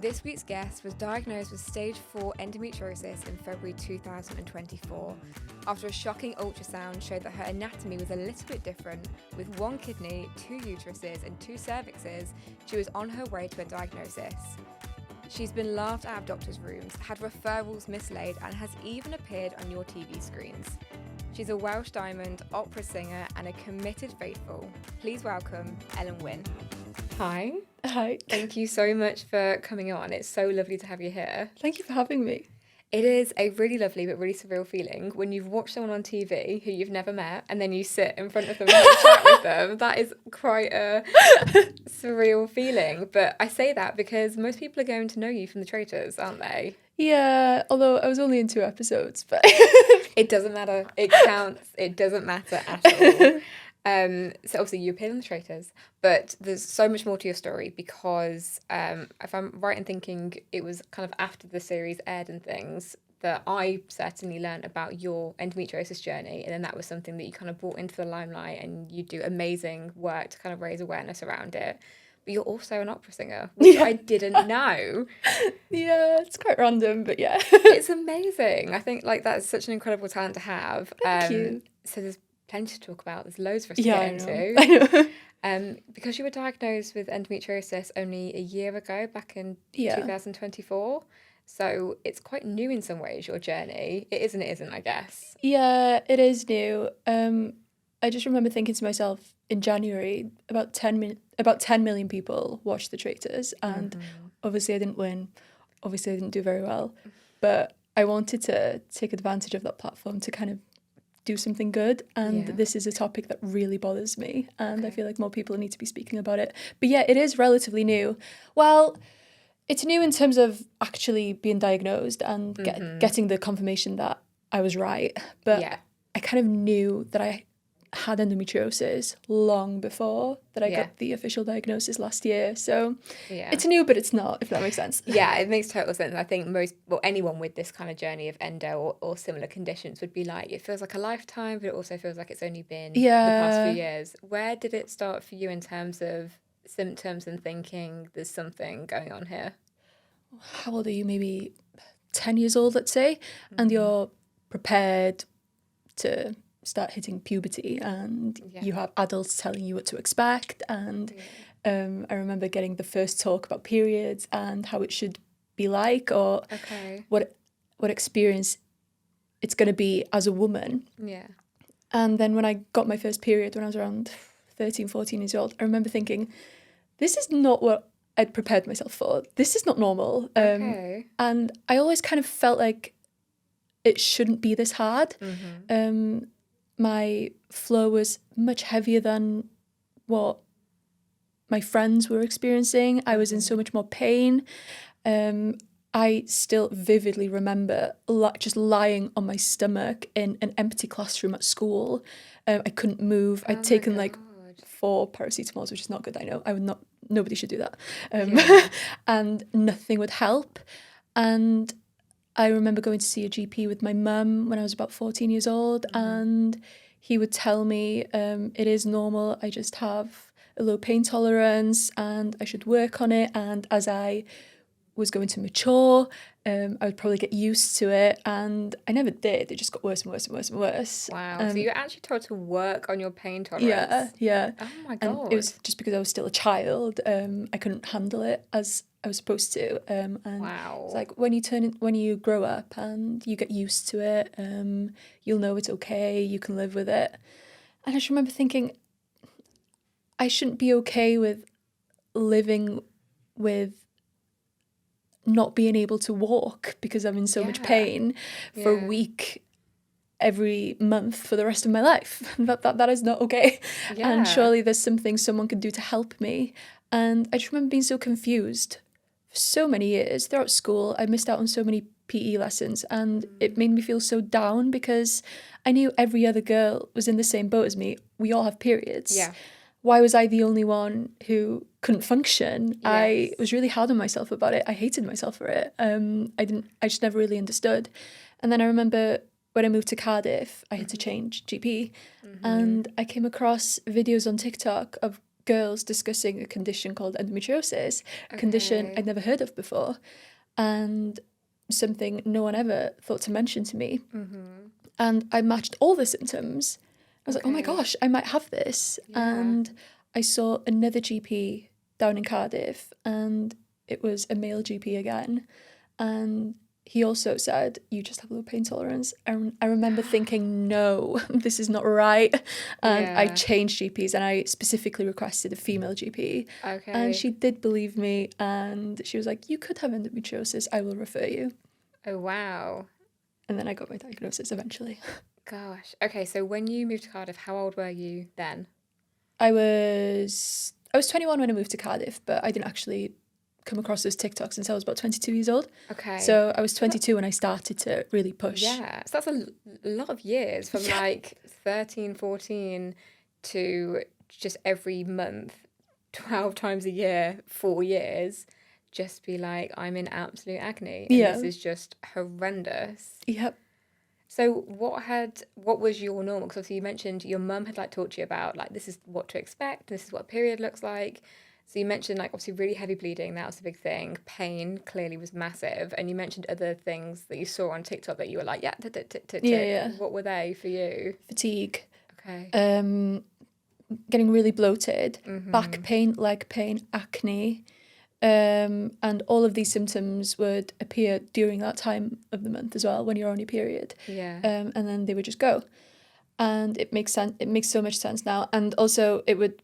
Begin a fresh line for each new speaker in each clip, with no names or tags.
This week's guest was diagnosed with stage 4 endometriosis in February 2024 after a shocking ultrasound showed that her anatomy was a little bit different. With 1 kidney, 2 uteruses and 2 cervixes, she was on her way to a diagnosis. She's been laughed out of doctors' rooms, had referrals mislaid, and has even appeared on your TV screens. She's a Welsh diamond, opera singer, and a committed faithful. Please welcome Elen Wyn. Hi.
Hi.
Thank you so much for coming on. It's so lovely to have you here.
Thank you for having me.
It is a really lovely but really surreal feeling when you've watched someone on TV who you've never met and then you sit in front of them and have a chat with them. That is quite a surreal feeling. But I say that because most people are going to know you from the Traitors, aren't they?
Yeah, although I was only in 2 episodes, but...
It doesn't matter. It counts. It doesn't matter at all. So obviously you appeared on the Traitors, but there's so much more to your story because if I'm right in thinking it was kind of after the series aired and things that I certainly learned about your endometriosis journey, and then that was something that you kind of brought into the limelight and you do amazing work to kind of raise awareness around it. But you're also an opera singer, which I didn't know.
Yeah, it's quite random, but yeah.
It's amazing. I think like that's such an incredible talent to have.
Thank you.
So there's plenty to talk about. There's loads for us to
Yeah,
get
I
into.
know.
Because you were diagnosed with endometriosis only a year ago, back in
Yeah.
2024. So it's quite new in some ways, your journey. It is and it isn't, I guess.
Yeah, it is new. I just remember thinking to myself in January, about 10 million people watched The Traitors, and obviously I didn't win. Obviously I didn't do very well, but I wanted to take advantage of that platform to kind of do something good, and this is a topic that really bothers me, and I feel like more people need to be speaking about it. But yeah, it is relatively new. Well, it's new in terms of actually being diagnosed and getting the confirmation that I was right, but I kind of knew that I had endometriosis long before that I got the official diagnosis last year. So it's new, but it's not, if that makes sense.
Yeah, it makes total sense. I think anyone with this kind of journey of endo or similar conditions would be like, it feels like a lifetime, but it also feels like it's only been the past few years. Where did it start for you in terms of symptoms and thinking there's something going on here?
How old are you? Maybe 10 years old, let's say, and you're prepared to start hitting puberty, and you have adults telling you what to expect, and I remember getting the first talk about periods and how it should be like, or what experience it's going to be as a woman. And then when I got my first period when I was around 13, 14 years old, I remember thinking, this is not what I'd prepared myself for. This is not normal. And I always kind of felt like it shouldn't be this hard. My flow was much heavier than what my friends were experiencing. I was in so much more pain. I still vividly remember just lying on my stomach in an empty classroom at school. I couldn't move. I'd taken like 4 paracetamols, which is not good, I know. Nobody should do that. And nothing would help. And I remember going to see a GP with my mum when I was about 14 years old, and he would tell me it is normal, I just have a low pain tolerance and I should work on it, and as I was going to mature, I would probably get used to it, and I never did. It just got worse and worse and worse and worse.
Wow, so you were actually told to work on your pain tolerance?
Yeah.
Oh my God.
And it was just because I was still a child. I couldn't handle it as I was supposed to. And it's like when you grow up and you get used to it, you'll know it's okay, you can live with it. And I just remember thinking, I shouldn't be okay with living with not being able to walk because I'm in so much pain for a week every month for the rest of my life. That is not okay. And surely there's something someone could do to help me. And I just remember being so confused for so many years. Throughout school, I missed out on so many PE lessons, and it made me feel so down because I knew every other girl was in the same boat as me. We all have periods. Why was I the only one who couldn't function? Yes. I was really hard on myself about it. I hated myself for it. I just never really understood. And then I remember when I moved to Cardiff, I had to change GP, and I came across videos on TikTok of girls discussing a condition called endometriosis, a condition I'd never heard of before, and something no one ever thought to mention to me. And I matched all the symptoms. I was like, oh my gosh, I might have this. And I saw another GP down in Cardiff, and it was a male GP again. And he also said, you just have low pain tolerance. And I remember thinking, no, this is not right. And I changed GPs, and I specifically requested a female GP. And she did believe me, and she was like, you could have endometriosis. I will refer you.
Oh, wow.
And then I got my diagnosis eventually.
Gosh. Okay, so when you moved to Cardiff, how old were you then?
I was 21 when I moved to Cardiff, but I didn't actually come across those TikToks until I was about 22 years old.
Okay.
So I was 22 when I started to really push.
Yeah. So that's a lot of years, from like 13, 14 to just every month, 12 times a year, 4 years, just be like, I'm in absolute agony. And this is just horrendous.
Yep.
So what was your normal? Because obviously you mentioned your mum had like taught you about like, this is what to expect, this is what a period looks like. So you mentioned like obviously really heavy bleeding, that was a big thing. Pain clearly was massive. And you mentioned other things that you saw on TikTok that you were like, yeah. What were they for you?
Fatigue.
Okay.
Getting really bloated, back pain, leg pain, acne. And all of these symptoms would appear during that time of the month as well, when you're on your period.
Yeah.
And then they would just go. And it makes sense. It makes so much sense now. And also it would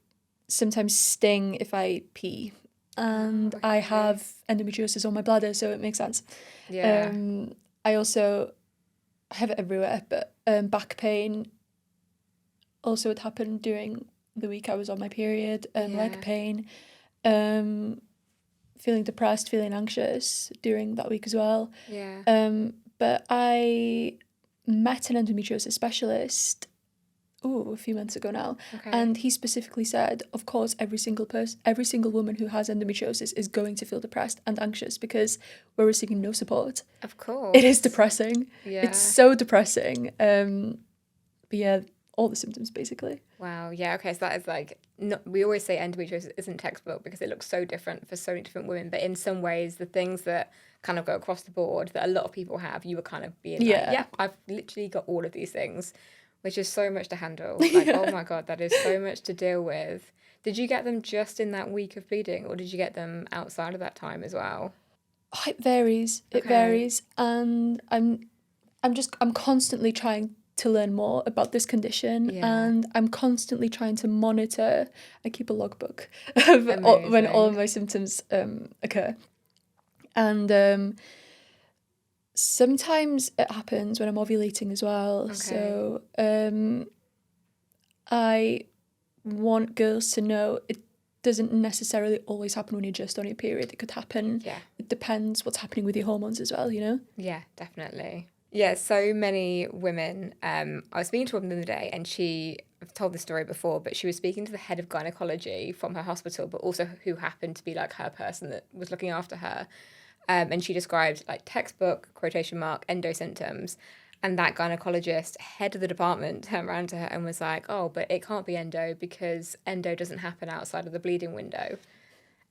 sometimes sting if I pee. And I have endometriosis on my bladder, so it makes sense.
Yeah.
I also have it everywhere, but back pain also would happen during the week I was on my period. Leg pain. Feeling depressed, feeling anxious during that week as well.
Yeah.
But I met an endometriosis specialist a few months ago now, and he specifically said, of course, every single woman who has endometriosis is going to feel depressed and anxious because we're receiving no support.
Of course.
It is depressing.
Yeah.
It's so depressing. But yeah, all the symptoms basically.
Wow. Yeah. Okay. So that is like, we always say endometriosis isn't textbook because it looks so different for so many different women. But in some ways, the things that kind of go across the board that a lot of people have, you were kind of being like, yeah, I've literally got all of these things, which is so much to handle. Like, oh my God, that is so much to deal with. Did you get them just in that week of bleeding, or did you get them outside of that time as well?
It varies. It varies. And I'm constantly trying to learn more about this condition, and I'm constantly trying to monitor. I keep a logbook of when all of my symptoms occur, and sometimes it happens when I'm ovulating as well. So I want girls to know it doesn't necessarily always happen when you're just on your period. It could happen.
Yeah.
It depends what's happening with your hormones as well, you know?
Yeah, definitely. Yeah, so many women. I was speaking to a woman the other day, and I've told this story before, but she was speaking to the head of gynecology from her hospital, but also who happened to be like her person that was looking after her. And she described like textbook, quotation mark, endo symptoms. And that gynecologist, head of the department, turned around to her and was like, oh, but it can't be endo because endo doesn't happen outside of the bleeding window.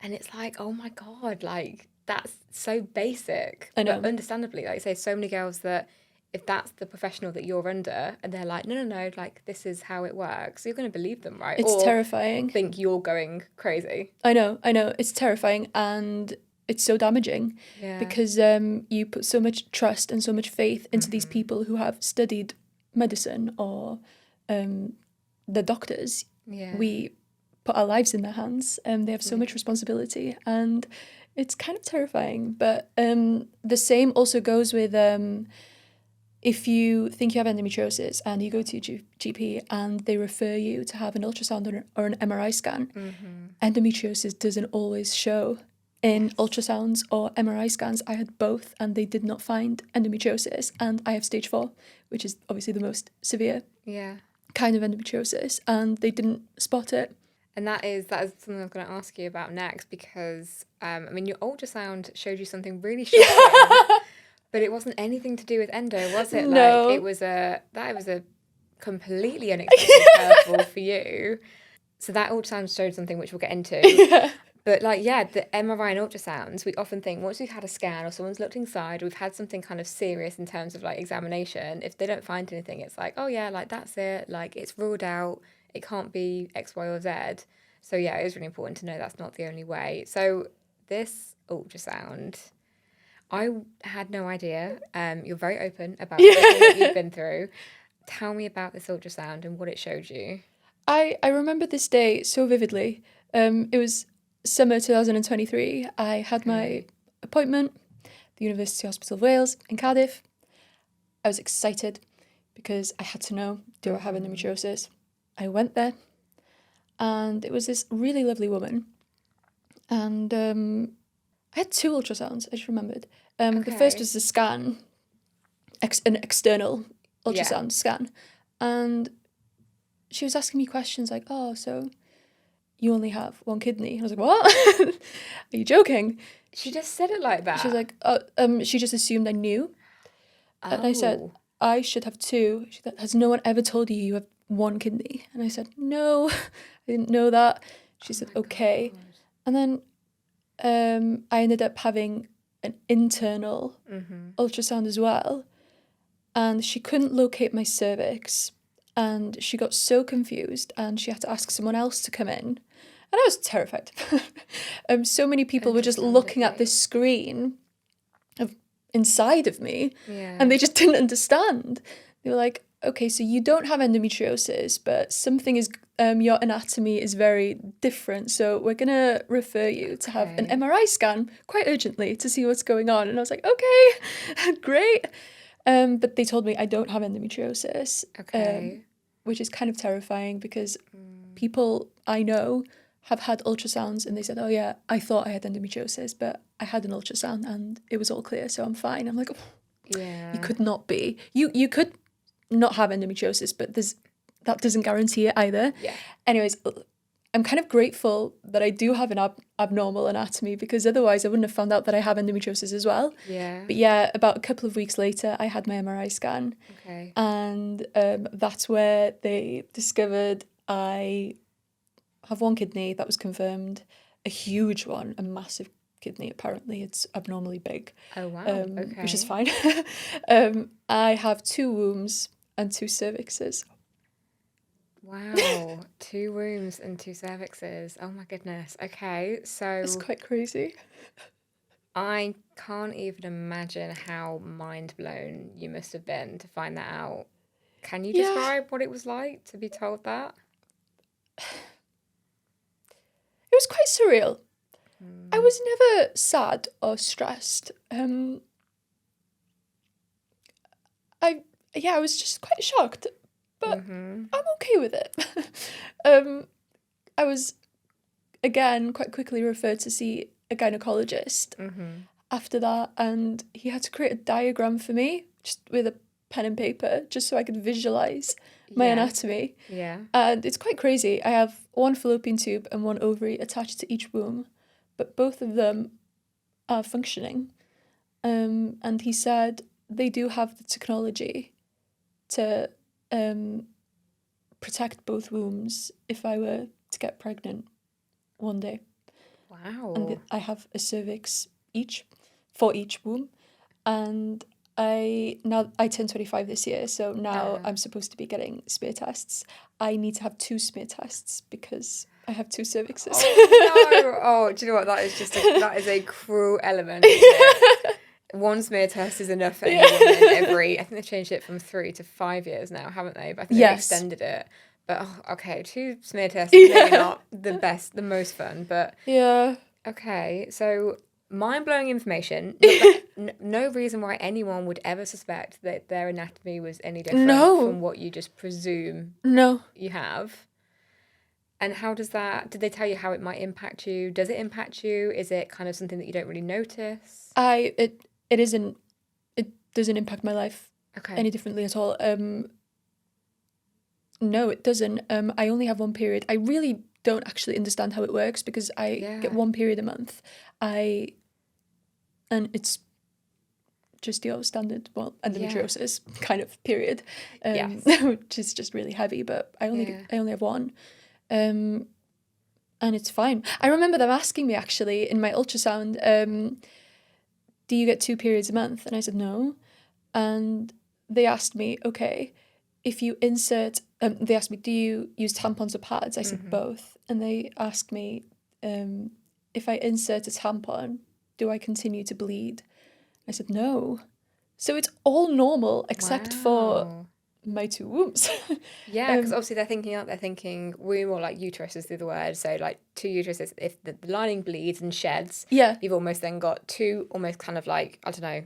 And it's like, oh my God, like, that's so basic.
I know.
But understandably, like I say, so many girls that if that's the professional that you're under and they're like, no, like, this is how it works, you're going to believe them, right?
It's terrifying.
Think you're going crazy.
I know. It's terrifying, and it's so damaging because you put so much trust and so much faith into these people who have studied medicine or the doctors.
Yeah.
We put our lives in their hands, and they have so much responsibility, and it's kind of terrifying. But the same also goes with if you think you have endometriosis and you go to your GP and they refer you to have an ultrasound or an MRI scan, endometriosis doesn't always show in ultrasounds or MRI scans. I had both, and they did not find endometriosis, and I have stage 4, which is obviously the most severe kind of endometriosis, and they didn't spot it.
And that is something I'm going to ask you about next, because your ultrasound showed you something really shocking, but it wasn't anything to do with endo, was it?
No.
Like, it was a completely unexpected curveball for you. So that ultrasound showed something which we'll get into.
Yeah.
But like, yeah, the MRI and ultrasounds, we often think once we've had a scan or someone's looked inside, we've had something kind of serious in terms of like examination. If they don't find anything, it's like, oh yeah, like that's it. Like it's ruled out. It can't be X, Y, or Z. So yeah, it is really important to know that's not the only way. So this ultrasound, I had no idea. You're very open about everything that you've been through. Tell me about this ultrasound and what it showed you.
I remember this day so vividly. It was summer 2023. I had my appointment at the University Hospital of Wales in Cardiff. I was excited because I had to know, do I have endometriosis? I went there and it was this really lovely woman. And I had 2 ultrasounds, I just remembered. The first was the scan, an external ultrasound scan. And she was asking me questions like, oh, so you only have 1 kidney. I was like, what? Are you joking?
She just said it like that.
She's like, she just assumed I knew. Oh. And I said, I should have 2. She said, has no one ever told you you have 1 kidney? And I said, no, I didn't know that. She said, okay. God. And then I ended up having an internal ultrasound as well. And she couldn't locate my cervix. And she got so confused and she had to ask someone else to come in. And I was terrified. So many people were just looking at this screen inside of me and they just didn't understand. They were like, okay, so you don't have endometriosis, but something is, your anatomy is very different. So we're going to refer you to have an MRI scan quite urgently to see what's going on. And I was like, okay, great. But they told me I don't have endometriosis, which is kind of terrifying because people I know have had ultrasounds and they said, oh yeah, I thought I had endometriosis, but I had an ultrasound and it was all clear, so I'm fine. I'm like, oh, you could not be. You could not have endometriosis, but that doesn't guarantee it either. Yeah. Anyways, I'm kind of grateful that I do have an abnormal anatomy because otherwise I wouldn't have found out that I have endometriosis as well. Yeah. But yeah, about a couple of weeks later, I had my MRI scan. Okay. And that's where they discovered I have 1 kidney. That was confirmed. A huge one, a massive kidney. Apparently, it's abnormally big. Oh, wow. Okay. Which is fine. I have 2 wombs and 2 cervixes.
Wow, 2 wombs and 2 cervixes. Oh my goodness. Okay, so
it's quite crazy.
I can't even imagine how mind blown you must have been to find that out. Can you describe what it was like to be told that?
It was quite surreal. I was never sad or stressed. I was just quite shocked. But I'm okay with it. I was, again, quite quickly referred to see a gynecologist after that, and he had to create a diagram for me, just with a pen and paper, just so I could visualise my anatomy. Yeah. And it's quite crazy. I have 1 fallopian tube and 1 ovary attached to each womb, but both of them are functioning. And he said they do have the technology to protect both wombs if I were to get pregnant one day. Wow. And I have a cervix for each womb. And I turned 25 this year, so now I'm supposed to be getting smear tests. I need to have 2 smear tests because I have 2 cervixes.
Oh, no. Oh, do you know what? That is a cruel element, isn't it? 1 smear test is enough for anyone I think they've changed it from 3 to 5 years now, haven't they? But I think they've extended it. But, okay, 2 smear tests is maybe not the most fun, but... Yeah. Okay, so mind-blowing information. No reason why anyone would ever suspect that their anatomy was any different from what you just presume you have. And how does that... Did they tell you how it might impact you? Does it impact you? Is it kind of something that you don't really notice?
It doesn't impact my life any differently at all. No, it doesn't. I only have 1 period. I really don't actually understand how it works because I get 1 period a month. And it's just your standard, endometriosis kind of period, which is just really heavy. But I only have 1. and it's fine. I remember them asking me actually in my ultrasound, do you get 2 periods a month? And I said no. And they asked me, okay, if you insert, they asked me, do you use tampons or pads? I said both. And they asked me, if I insert a tampon, do I continue to bleed? I said no. So it's all normal except for my 2 wombs.
Yeah, because obviously they're thinking womb, or like uterus is the word. So like 2 uteruses, if the lining bleeds and sheds, you've almost then got 2 almost kind of like, I don't know,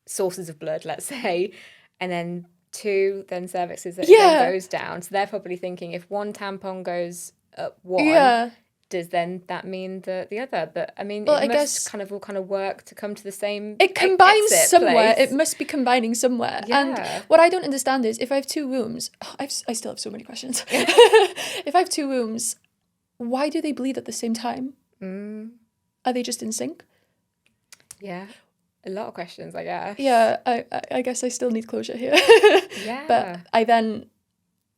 sources of blood, let's say, and then 2 then cervixes that then goes down. So they're probably thinking if one tampon goes up one, does then that mean the other? But I mean, I guess kind of all kind of work to come to the same.
It combines somewhere.
Place.
It must be combining somewhere. Yeah. And what I don't understand is if I have 2 wombs, I still have so many questions. If I have 2 wombs, why do they bleed at the same time? Are they just in sync?
Yeah. A lot of questions, I guess.
Yeah, I guess I still need closure here. But I then,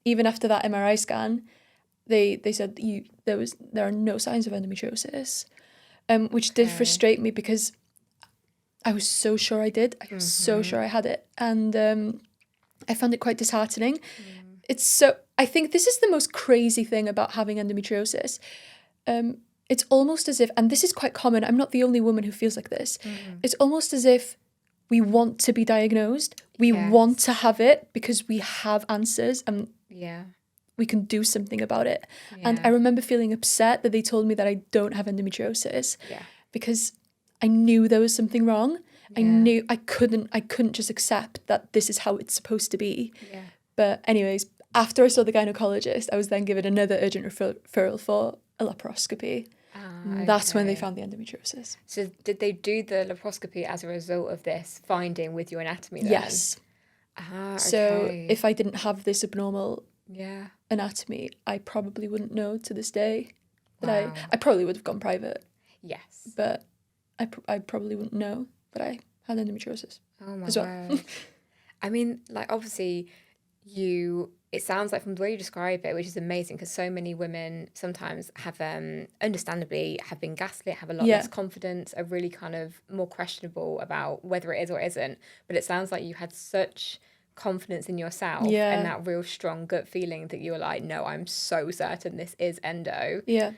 even after that MRI scan, they said there are no signs of endometriosis, which did frustrate me because I was so sure I did. I was so sure I had it, and I found it quite disheartening. I think this is the most crazy thing about having endometriosis. It's almost as if, and this is quite common, I'm not the only woman who feels like this, it's almost as if we want to be diagnosed. We want to have it because we have answers and we can do something about it. Yeah. And I remember feeling upset that they told me that I don't have endometriosis because I knew there was something wrong. I knew I couldn't just accept that this is how it's supposed to be. Yeah. But anyways, after I saw the gynecologist, I was then given another urgent referral for a laparoscopy. That's when they found the endometriosis.
So did they do the laparoscopy as a result of this finding with your anatomy then?
Yes. So if I didn't have this abnormal anatomy, I probably wouldn't know to this day. That I probably would have gone private.
Yes.
But I probably wouldn't know that I had endometriosis.
Oh my word. I mean, like, obviously it sounds like from the way you describe it, which is amazing, because so many women sometimes have, understandably, have been gaslit, have a lot less confidence, are really kind of more questionable about whether it is or isn't. But it sounds like you had such confidence in yourself and that real strong gut feeling that you were like, no, I'm so certain this is endo.
Yeah.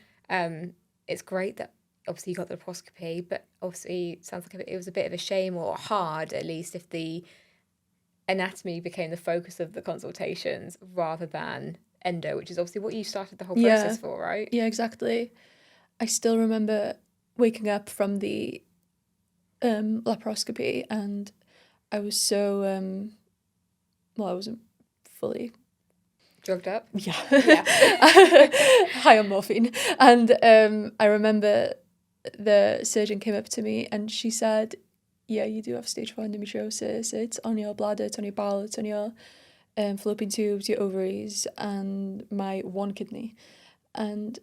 It's great that obviously you got the laparoscopy, but obviously it sounds like it was a bit of a shame, or hard at least, if the anatomy became the focus of the consultations rather than endo, which is obviously what you started the whole process for, right?
Yeah, exactly. I still remember waking up from the laparoscopy, and I was so I wasn't fully
drugged up.
Yeah. High on morphine. And I remember the surgeon came up to me and she said, yeah, you do have stage 4 endometriosis. It's on your bladder, it's on your bowel, it's on your fallopian tubes, your ovaries, and my 1 kidney. And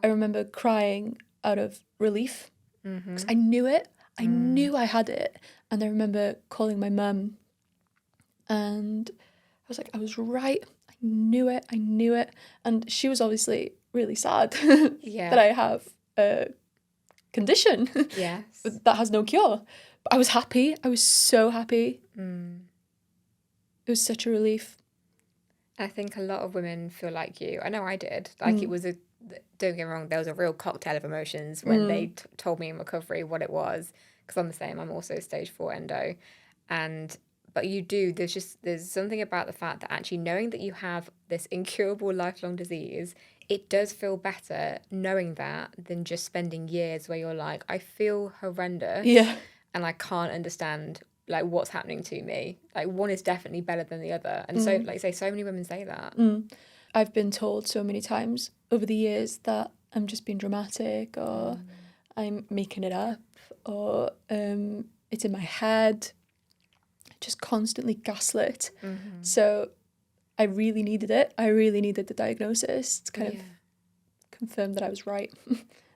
I remember crying out of relief because I knew it. I knew I had it. And I remember calling my mum and I was like, I was right. I knew it. And she was obviously really sad that I have a condition that has no cure. But I was happy. I was so happy. It was such a relief.
I think a lot of women feel like you. I know I did. Like it was don't get me wrong, there was a real cocktail of emotions when they told me in recovery what it was. Because I'm the same. I'm also stage 4 endo. But there's something about the fact that actually knowing that you have this incurable lifelong disease, it does feel better knowing that than just spending years where you're like, I feel horrendous.
Yeah.
And I can't understand like what's happening to me. Like one is definitely better than the other. And so like say so many women say that.
I've been told so many times over the years that I'm just being dramatic or I'm making it up or it's in my head. Just constantly gaslit. So I really needed it. I really needed the diagnosis to kind of confirm that I was right.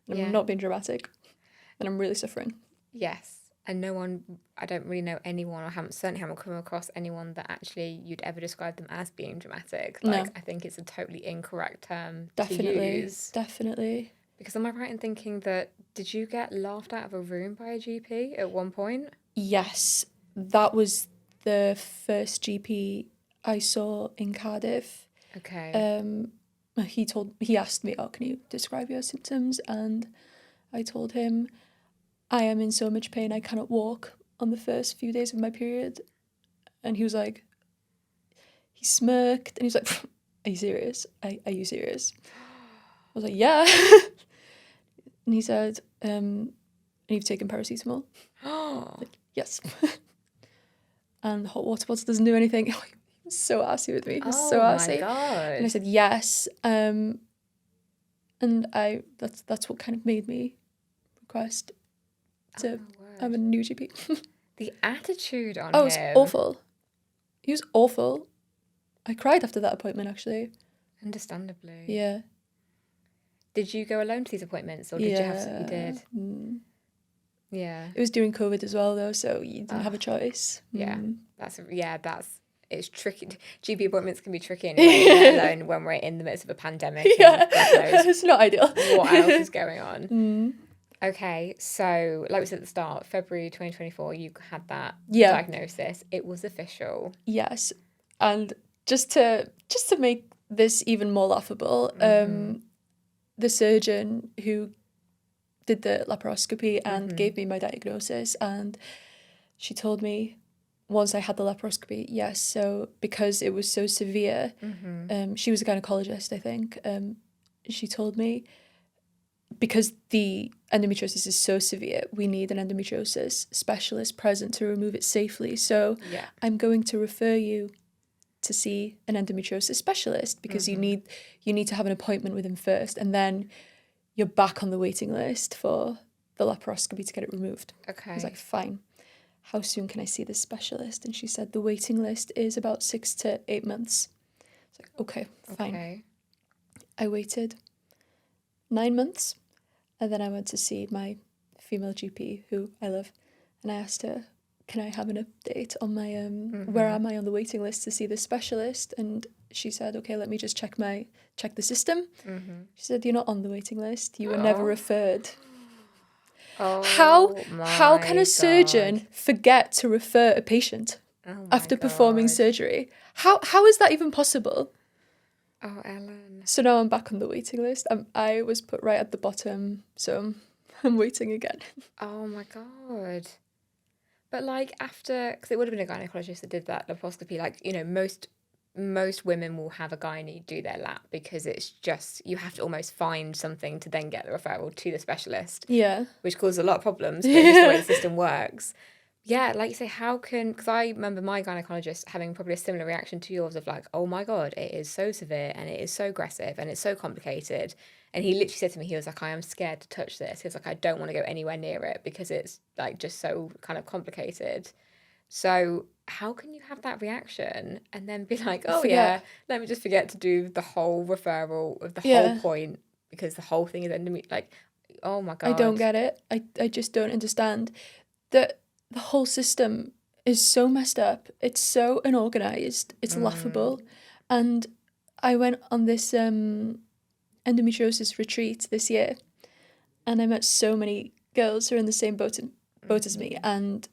And I'm not being dramatic and I'm really suffering.
Yes. And no one, I don't really know anyone, or certainly haven't come across anyone that actually you'd ever describe them as being dramatic. Like,
No.
I think it's a totally incorrect term
Definitely.
to use.
Definitely.
Because am I right in thinking that, did you get laughed out of a room by a GP at one point?
Yes, that was the first GP I saw in Cardiff.
Okay.
He asked me, "Oh, can you describe your symptoms?" And I told him, "I am in so much pain I cannot walk on the first few days of my period." And he was like, he smirked and he was like, "Are you serious? Are you serious?" I was like, "Yeah." And he said, "And you've taken paracetamol?" Like, yes. And the hot water bottle doesn't do anything. He was so arsey with me. He was so arsey.
Oh my God.
And I said, yes. And that's what kind of made me request to have a new GP.
The attitude on him.
Oh, it was awful. He was awful. I cried after that appointment, actually.
Understandably.
Yeah.
Did you go alone to these appointments, or did you have? You did. Yeah.
It was during COVID as well, though, so you didn't have a choice.
Yeah. It's tricky. GP appointments can be tricky anyway, let alone when we're in the midst of a pandemic.
Yeah, it's not ideal.
What else is going on? Okay, so like we said at the start, February 2024, you had that diagnosis. It was official.
Yes, and just to make this even more laughable, the surgeon who did the laparoscopy and gave me my diagnosis, and she told me once I had the laparoscopy, yes, so because it was so severe, she was a gynecologist, I think, she told me, because the endometriosis is so severe, we need an endometriosis specialist present to remove it safely. So I'm going to refer you to see an endometriosis specialist, because you need to have an appointment with him first, and then you're back on the waiting list for the laparoscopy to get it removed.
Okay.
I was like, fine. How soon can I see this specialist? And she said the waiting list is about 6 to 8 months. I was like, okay, fine. Okay. I waited 9 months, and then I went to see my female GP, who I love, and I asked her, can I have an update on my where am I on the waiting list to see this specialist? And she said, okay, let me just check the system. She said, you're not on the waiting list. You were never referred. How can a surgeon forget to refer a patient after performing surgery? How is that even possible?
Oh, Ellen.
So now I'm back on the waiting list. I was put right at the bottom, so I'm waiting again.
Oh my God. But like after, because it would have been a gynecologist that did that laparoscopy, like, you know, most women will have a gynae do their lap, because it's just, you have to almost find something to then get the referral to the specialist.
Yeah.
Which causes a lot of problems, but it's just the way the system works. Yeah, like you say, because I remember my gynecologist having probably a similar reaction to yours of like, oh my God, it is so severe and it is so aggressive and it's so complicated. And he literally said to me, he was like, I am scared to touch this. He was like, I don't want to go anywhere near it because it's like just so kind of complicated. So how can you have that reaction and then be like, oh yeah, let me just forget to do the whole referral of the whole point, because the whole thing is endometriosis. Like, oh my God.
I don't get it. I just don't understand. The whole system is so messed up. It's so unorganized. It's laughable. And I went on this endometriosis retreat this year, and I met so many girls who are in the same boat as me, and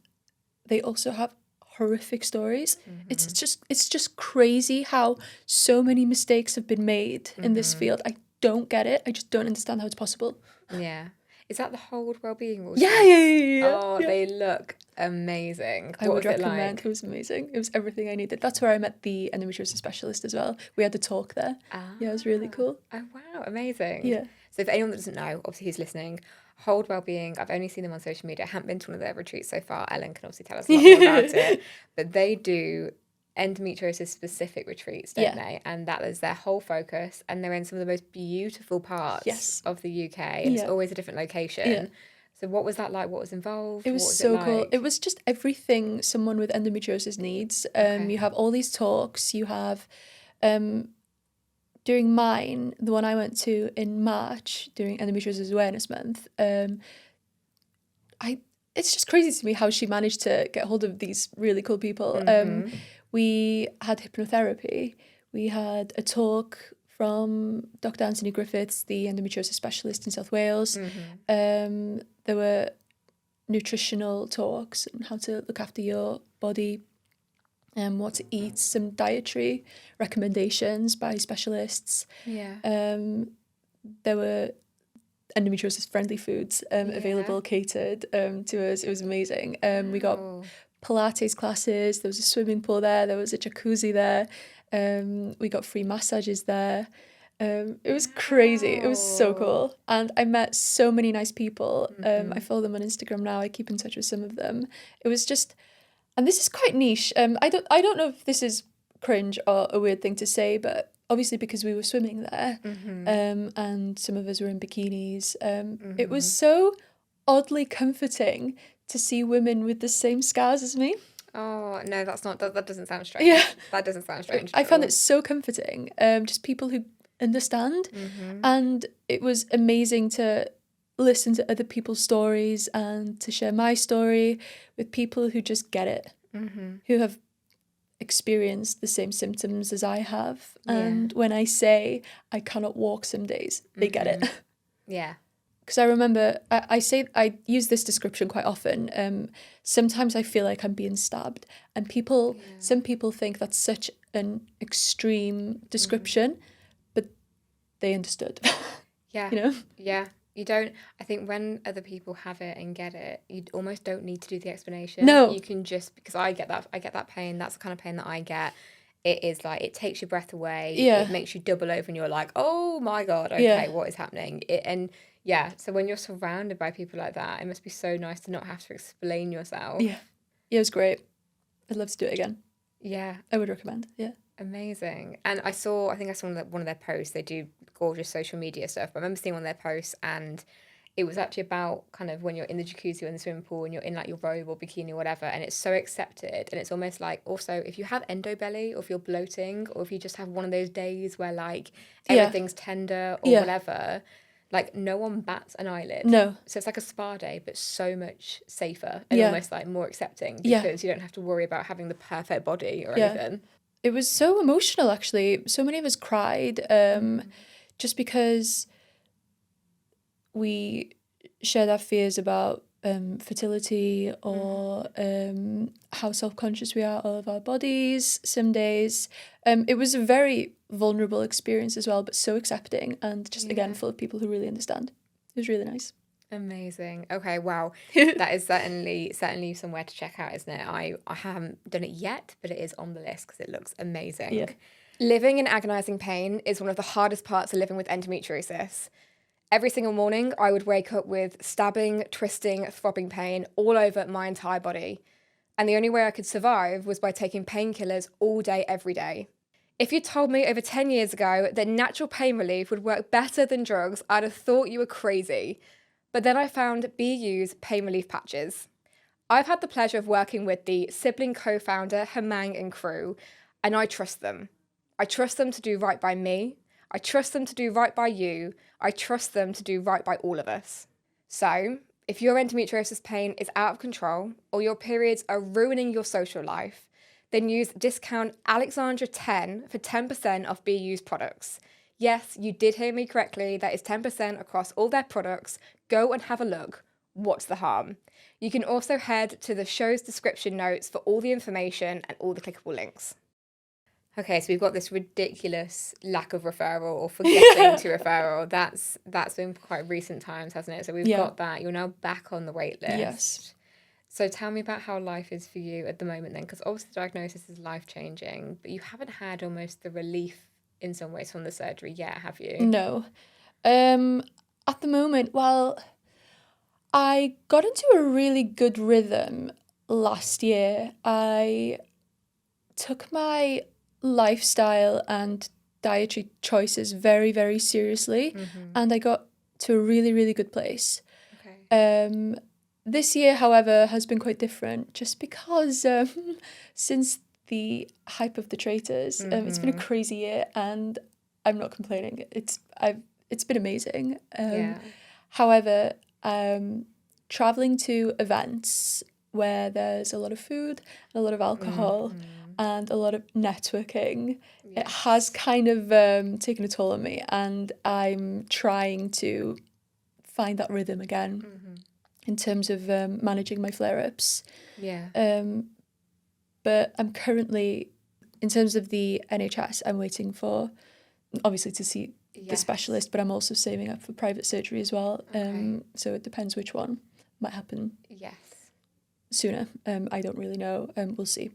they also have horrific stories. It's just crazy how so many mistakes have been made in this field. I don't get it. I just don't understand how it's possible.
Yeah. Is that the Hold Wellbeing Rules?
Yeah.
Oh, they look amazing.
I would recommend. It was amazing. It was everything I needed. That's where I met the endometriosis specialist as well. We had to talk there. Yeah, it was really cool.
Oh, wow. Amazing.
Yeah.
So if anyone that doesn't know, obviously who's listening, Hold Wellbeing, I've only seen them on social media. I haven't been to one of their retreats so far. Ellen can obviously tell us a lot more about it. But they do endometriosis specific retreats, don't they? And that is their whole focus, and they're in some of the most beautiful parts of the UK, and it's always a different location. So what was that like? What was involved?
It was so cool. It was just everything someone with endometriosis needs. You have all these talks. You have during mine, the one I went to in March during Endometriosis Awareness Month, it's just crazy to me how she managed to get hold of these really cool people. We had hypnotherapy. We had a talk from Dr. Anthony Griffiths, the endometriosis specialist in South Wales. There were nutritional talks on how to look after your body and what to eat, some dietary recommendations by specialists. There were endometriosis friendly foods available, catered to us. It was amazing. We got Pilates classes, there was a swimming pool there was a jacuzzi there, we got free massages there. It was crazy. It was so cool. And I met so many nice people. I follow them on Instagram now. I keep in touch with some of them. It was just, and this is quite niche. I don't know if this is cringe or a weird thing to say, but obviously because we were swimming there, and some of us were in bikinis, it was so oddly comforting to see women with the same scars as me.
Oh, no, that doesn't sound strange. Yeah. That doesn't sound strange.
I found it so comforting. Just people who understand. And it was amazing to listen to other people's stories and to share my story with people who just get it, who have experienced the same symptoms as I have. And when I say I cannot walk some days, they get it.
Yeah.
Because I remember, I use this description quite often. Sometimes I feel like I'm being stabbed, and some people think that's such an extreme description, but they understood.
Yeah.
You know?
Yeah. You don't, I think when other people have it and get it, you almost don't need to do the explanation.
No.
You can just, because I get that pain, that's the kind of pain that I get. It is like, it takes your breath away.
Yeah.
It makes you double over and you're like, oh my God, okay, what is happening? So when you're surrounded by people like that, it must be so nice to not have to explain yourself.
Yeah. Yeah, it was great. I'd love to do it again.
Yeah.
I would recommend, yeah.
Amazing. And I think I saw one of their posts. They do gorgeous social media stuff. But I remember seeing one of their posts, and it was actually about kind of when you're in the jacuzzi or in the swimming pool and you're in like your robe or bikini or whatever, and it's so accepted. And it's almost like, also, if you have endobelly or if you're bloating or if you just have one of those days where like everything's tender or whatever, like no one bats an eyelid.
No.
So it's like a spa day, but so much safer and almost like more accepting, because you don't have to worry about having the perfect body or anything.
It was so emotional, actually. So many of us cried, just because we shared our fears about fertility or how self-conscious we are of our bodies some days. It was a very vulnerable experience as well, but so accepting, and just again full of people who really understand. It was really nice.
Amazing. Okay, wow. That is certainly somewhere to check out, isn't it? I haven't done it yet, but it is on the list because it looks amazing.
Yeah.
Living in agonising pain is one of the hardest parts of living with endometriosis. Every single morning, I would wake up with stabbing, twisting, throbbing pain all over my entire body. And the only way I could survive was by taking painkillers all day, every day. If you'd told me over 10 years ago that natural pain relief would work better than drugs, I'd have thought you were crazy. But then I found BU's pain relief patches. I've had the pleasure of working with the sibling co-founder, Hemang and crew, and I trust them. I trust them to do right by me. I trust them to do right by you. I trust them to do right by all of us. So, if your endometriosis pain is out of control or your periods are ruining your social life, then use discount Alexandra 10 for 10% off BU's products. Yes, you did hear me correctly. That is 10% across all their products. Go and have a look. What's the harm? You can also head to the show's description notes for all the information and all the clickable links. Okay, so we've got this ridiculous lack of referral or forgetting to referral. That's been quite recent times, hasn't it? So we've got that. You're now back on the wait list.
Yes.
So tell me about how life is for you at the moment then, because obviously the diagnosis is life-changing, but you haven't had almost the relief in some ways from the surgery yet, have you?
No. At the moment, well, I got into a really good rhythm last year. I took my lifestyle and dietary choices very, very seriously, and I got to a really, really good place.
Okay.
This year, however, has been quite different, just because since the hype of the Traitors, it's been a crazy year, and I'm not complaining. It's been amazing. However, traveling to events where there's a lot of food, a lot of alcohol, and a lot of networking, it has kind of taken a toll on me, and I'm trying to find that rhythm again in terms of managing my flare-ups. But I'm currently, in terms of the NHS, I'm waiting for, obviously, to see the specialist, but I'm also saving up for private surgery as well. So it depends which one might happen sooner. I don't really know. We'll see.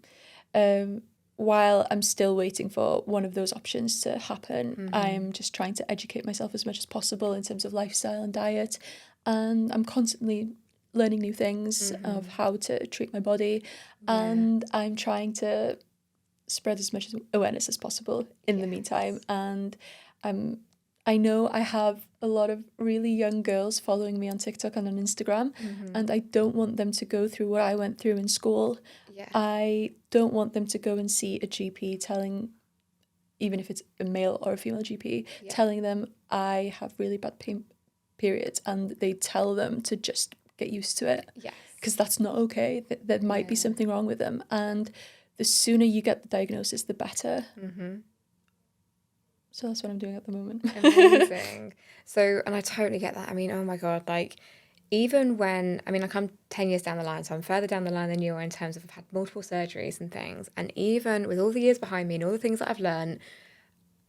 While I'm still waiting for one of those options to happen, I'm just trying to educate myself as much as possible in terms of lifestyle and diet. And I'm constantly learning new things of how to treat my body. And I'm trying to spread as much awareness as possible in the meantime. And I know I have a lot of really young girls following me on TikTok and on Instagram, and I don't want them to go through what I went through in school. I don't want them to go and see a GP telling, even if it's a male or a female GP, telling them I have really bad pain periods, and they tell them to just get used to it. Because that's not okay. There might be something wrong with them. And the sooner you get the diagnosis, the better. So that's what I'm doing at the moment.
Amazing. So, and I totally get that. I mean, oh my God, like, even when, I mean, like, I'm 10 years down the line, so I'm further down the line than you are in terms of I've had multiple surgeries and things. And even with all the years behind me and all the things that I've learned,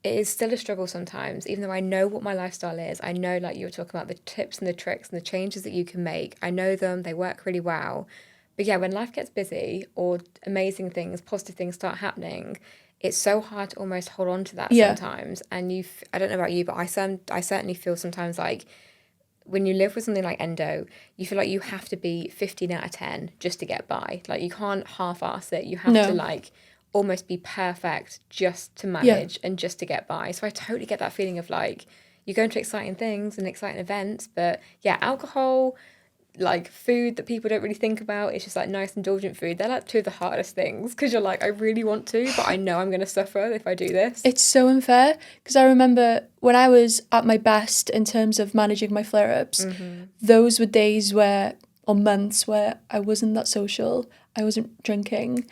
it is still a struggle sometimes, even though I know what my lifestyle is. I know, like you were talking about, the tips and the tricks and the changes that you can make. I know them, they work really well. But yeah, when life gets busy or amazing things, positive things start happening, it's so hard to almost hold on to that sometimes. And I don't know about you, but I certainly feel sometimes like when you live with something like endo, you feel like you have to be 15 out of 10 just to get by. Like, you can't half-ass it. You have to, like, almost be perfect just to manage and just to get by. So I totally get that feeling of, like, you're going to exciting things and exciting events, but yeah, alcohol, like food that people don't really think about, it's just like nice indulgent food. They're like two of the hardest things, because you're like, I really want to, but I know I'm going to suffer if I do this.
It's so unfair, because I remember when I was at my best in terms of managing my flare-ups, those were days where, or months where I wasn't that social, I wasn't drinking.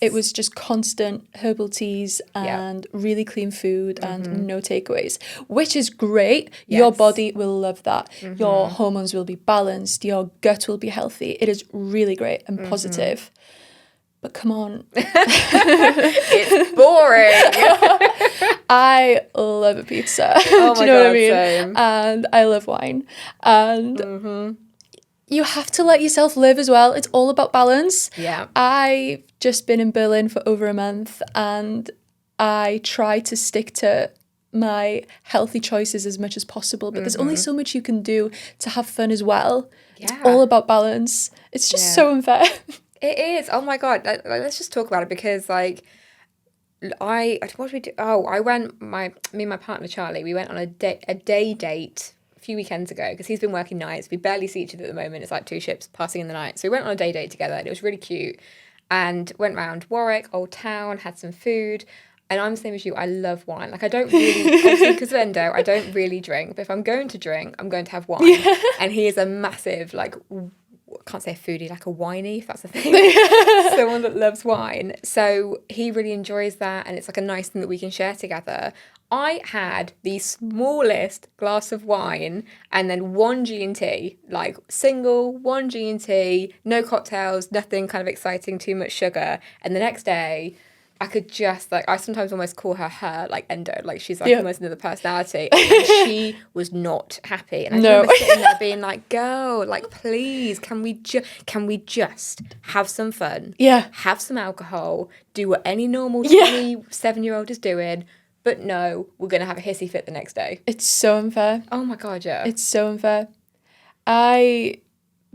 It was just constant herbal teas and really clean food and no takeaways, which is great. Your body will love that. Your hormones will be balanced. Your gut will be healthy. It is really great and positive. But come on.
It's boring.
I love a pizza.
Oh
Do you know
God,
what I mean?
same.
And I love wine. And you have to let yourself live as well. It's all about balance. I've just been in Berlin for over a month, and I try to stick to my healthy choices as much as possible, but there's only so much you can do to have fun as well. It's all about balance. It's just so unfair.
It is. Oh my God. Let's just talk about it, because like, what did we do? Oh, me and my partner Charlie, we went on a day date a few weekends ago, because he's been working nights. We barely see each other at the moment. It's like two ships passing in the night. So we went on a day date together, and it was really cute. And went round Warwick, Old Town, had some food. And I'm the same as you. I love wine. Like, I don't really, obviously because of endo, I don't really drink. But if I'm going to drink, I'm going to have wine. And he is a massive, like, I can't say a foodie, like a winey, if that's a thing. Someone that loves wine. So he really enjoys that, and it's like a nice thing that we can share together. I had the smallest glass of wine and then one G&T, like single, one G&T, no cocktails, nothing kind of exciting, too much sugar. And the next day, I could just, like, I sometimes almost call her, like, endo. Like, she's, like, almost another personality. And she was not happy. And I remember sitting there being like, girl, like, please, can we just have some fun? Have some alcohol, do what any normal 27-year-old is doing. But no, we're going to have a hissy fit the next day.
It's so unfair.
Oh, my God, yeah.
It's so unfair.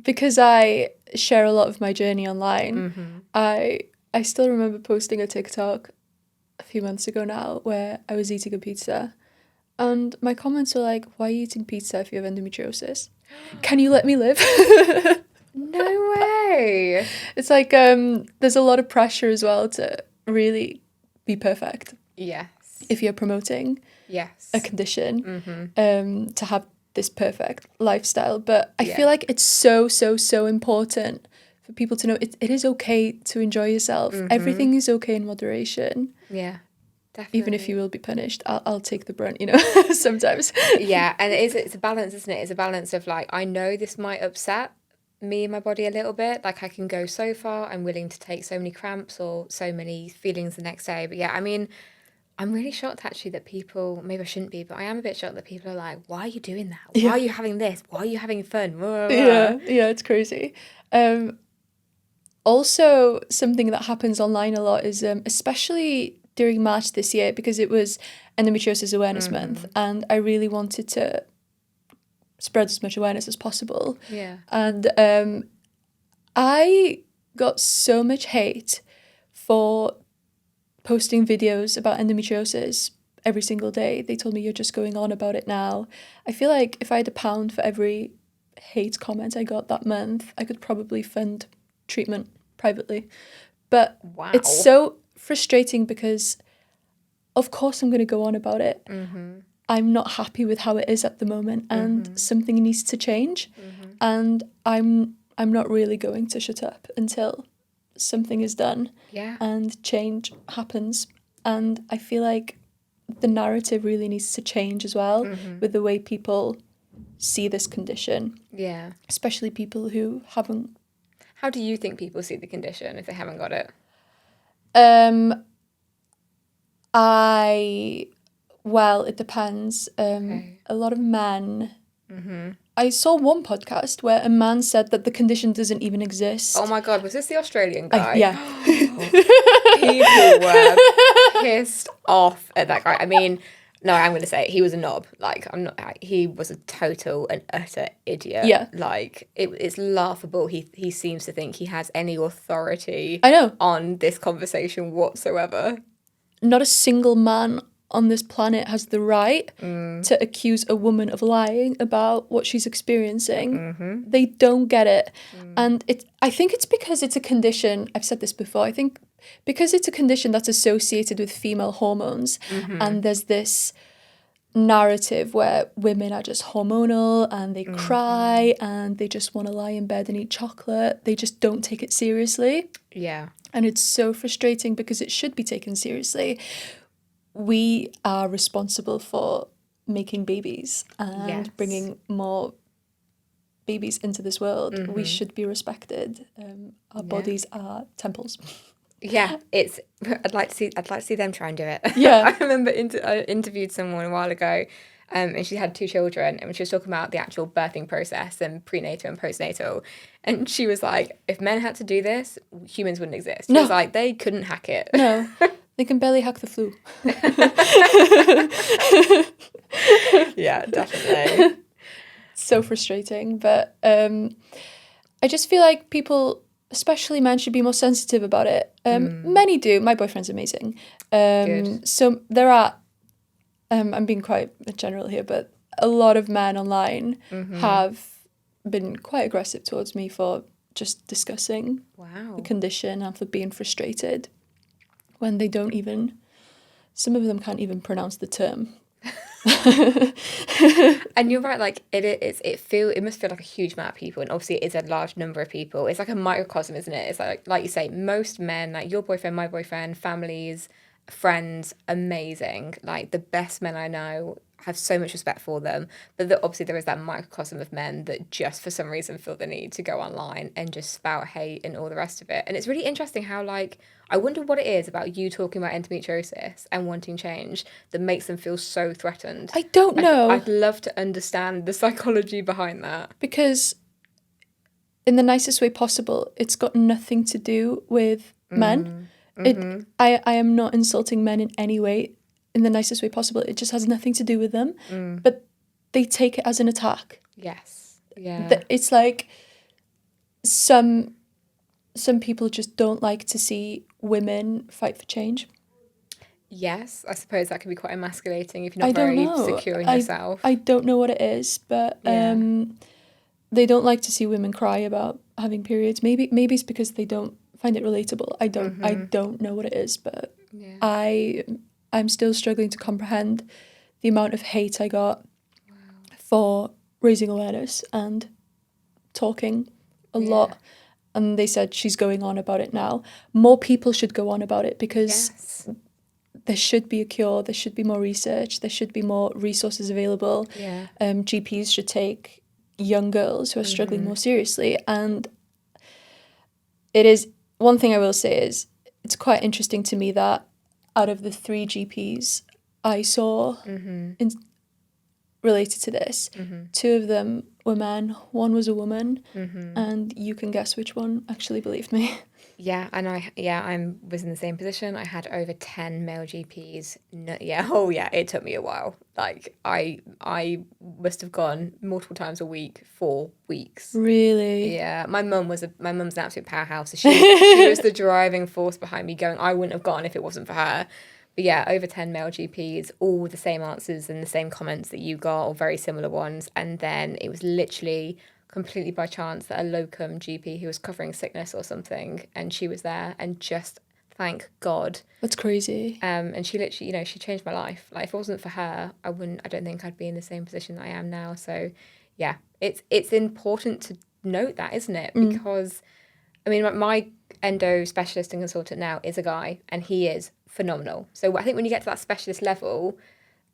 Because I share a lot of my journey online, I still remember posting a TikTok a few months ago now where I was eating a pizza, and my comments were like, why are you eating pizza if you have endometriosis? Can you let me live?
No way.
It's like there's a lot of pressure as well to really be perfect.
Yes.
If you're promoting a condition, to have this perfect lifestyle. But I feel like it's so, so, so important for people to know it is okay to enjoy yourself. Everything is okay in moderation.
Yeah, definitely.
Even if you will be punished, I'll take the brunt, sometimes.
Yeah, and it's a balance, isn't it? It's a balance of like, I know this might upset me and my body a little bit. Like, I can go so far. I'm willing to take so many cramps or so many feelings the next day. But yeah, I mean, I'm really shocked actually that people, maybe I shouldn't be, but I am a bit shocked that people are like, why are you doing that? Why are you having this? Why are you having fun? Blah, blah, blah.
Yeah, it's crazy. Also, something that happens online a lot is, especially during March this year, because it was Endometriosis Awareness Month, and I really wanted to spread as much awareness as possible.
Yeah.
And I got so much hate for posting videos about endometriosis every single day. They told me, you're just going on about it now. I feel like if I had £1 for every hate comment I got that month, I could probably fund treatment privately. But it's so frustrating because of course I'm going to go on about it. I'm not happy with how it is at the moment, and something needs to change. And I'm not really going to shut up until something is done and change happens. And I feel like the narrative really needs to change as well with the way people see this condition. Yeah. Especially people who haven't.
How do you think people see the condition if they haven't got it?
Well, it depends. A lot of men. I saw one podcast where a man said that the condition doesn't even exist.
Oh my God, was this the Australian guy?
Yeah.
People were pissed off at that guy. I mean, no, I'm going to say it. He was a knob. Like, he was a total and utter idiot.
Yeah.
Like, it's laughable. He seems to think he has any authority on this conversation whatsoever.
Not a single man on this planet has the right to accuse a woman of lying about what she's experiencing. They don't get it. And I think it's because it's a condition, I've said this before, I think because it's a condition that's associated with female hormones, and there's this narrative where women are just hormonal and they cry and they just want to lie in bed and eat chocolate. They just don't take it seriously. Yeah. And it's so frustrating because it should be taken seriously. We are responsible for making babies and bringing more babies into this world. We should be respected. Our bodies are temples.
Yeah, I'd like to see them try and do it.
Yeah.
I remember I interviewed someone a while ago, and she had 2 children, and she was talking about the actual birthing process and prenatal and postnatal, and she was like, if men had to do this, humans wouldn't exist. She was like, they couldn't hack it.
No. They can barely hack the flu.
Yeah, definitely.
So frustrating. But I just feel like people, especially men, should be more sensitive about it. Many do. My boyfriend's amazing.
Good.
So there are, I'm being quite general here, but a lot of men online have been quite aggressive towards me for just discussing the condition and for being frustrated. When they don't even, some of them can't even pronounce the term.
And you're right, like it must feel like a huge amount of people, and obviously it is a large number of people. It's like a microcosm, isn't it? It's like you say, most men, like your boyfriend, my boyfriend, families, friends, amazing, like the best men I know, have so much respect for them, but obviously there is that microcosm of men that just for some reason feel the need to go online and just spout hate and all the rest of it. And it's really interesting how, like, I wonder what it is about you talking about endometriosis and wanting change that makes them feel so threatened.
I don't know.
I'd love to understand the psychology behind that.
Because in the nicest way possible, it's got nothing to do with men. I am not insulting men in any way. In the nicest way possible. It just has nothing to do with them. But they take it as an attack.
Yes. Yeah.
It's like some people just don't like to see women fight for change.
Yes, I suppose that can be quite emasculating if you're not very secure in yourself.
I don't know what it is, but they don't like to see women cry about having periods. Maybe it's because they don't find it relatable. I don't know what it is, but I'm still struggling to comprehend the amount of hate I got for raising awareness and talking a lot. And they said she's going on about it now. More people should go on about it because there should be a cure, there should be more research, there should be more resources available. GPs should take young girls who are struggling more seriously. And it is, one thing I will say is, it's quite interesting to me that out of the 3 GPs I saw related to this, 2 of them were men, 1 was a woman, and you can guess which one actually believed me.
Yeah, and I was in the same position. I had over 10 male GPs. It took me a while. Like I must have gone multiple times a week for weeks.
Really?
Yeah, my mum's an absolute powerhouse. So she was the driving force behind me going. I wouldn't have gone if it wasn't for her. But yeah, over 10 male GPs, all with the same answers and the same comments that you got, or very similar ones. And then it was literally completely by chance that a locum GP who was covering sickness or something, and she was there, and just thank God.
That's crazy.
And she literally, she changed my life. Like, if it wasn't for her, I don't think I'd be in the same position that I am now. So yeah, it's important to note that, isn't it? Because I mean, my endo specialist and consultant now is a guy, and he is phenomenal. So I think when you get to that specialist level,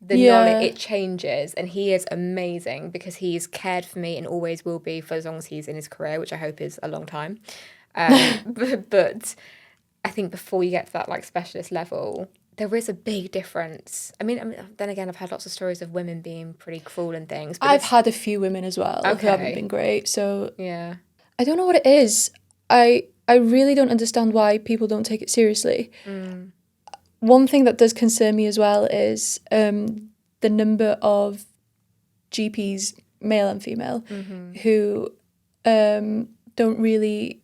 the knowledge, it changes, and he is amazing because he's cared for me and always will be for as long as he's in his career, which I hope is a long time. But I think before you get to that like specialist level, there is a big difference. I mean, then again, I've had lots of stories of women being pretty cruel and things. But
I've had a few women as well who haven't been great. So
yeah,
I don't know what it is. I really don't understand why people don't take it seriously. One thing that does concern me as well is the number of GPs, male and female, who don't really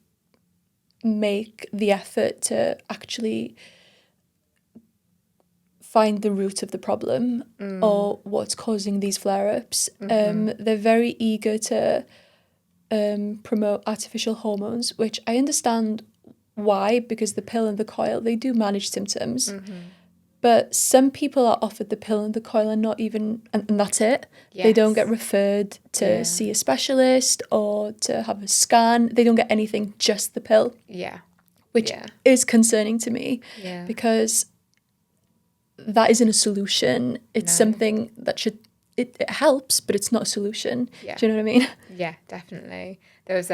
make the effort to actually find the root of the problem or what's causing these flare-ups. They're very eager to promote artificial hormones, which I understand why, because the pill and the coil, they do manage symptoms. But some people are offered the pill and the coil and not even, and that's it. Yes. They don't get referred to see a specialist or to have a scan. They don't get anything, just the pill.
Yeah.
Which is concerning to me because that isn't a solution. It's something that it helps, but it's not a solution. Yeah. Do you know what I mean?
Yeah, definitely. There was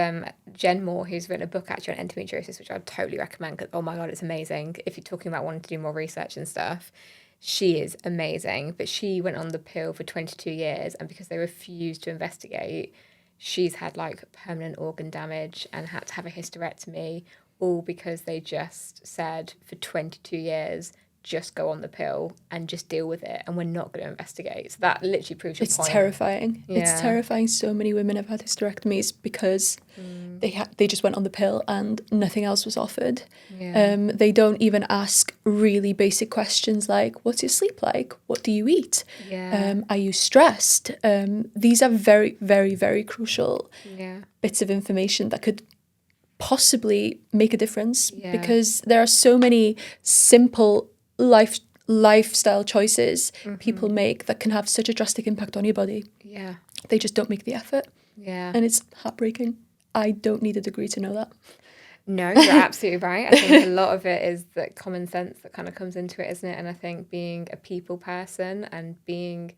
Jen Moore, who's written a book actually on endometriosis, which I'd totally recommend because, oh my God, it's amazing. If you're talking about wanting to do more research and stuff, she is amazing. But she went on the pill for 22 years, and because they refused to investigate, she's had like permanent organ damage and had to have a hysterectomy, all because they just said for 22 years, just go on the pill and just deal with it, and we're not going to investigate. So that literally proves your point.
It's terrifying. Yeah. It's terrifying. So many women have had hysterectomies because they just went on the pill and nothing else was offered. Yeah. They don't even ask really basic questions like, what's your sleep like? What do you eat? Yeah. Are you stressed? These are very, very, very crucial bits of information that could possibly make a difference because there are so many simple lifestyle choices people make that can have such a drastic impact on your body. Yeah. They just don't make the effort. Yeah. And it's heartbreaking. I don't need a degree to know that.
No, you're absolutely right. I think a lot of it is that common sense that kind of comes into it, isn't it? And I think being a people person and I'm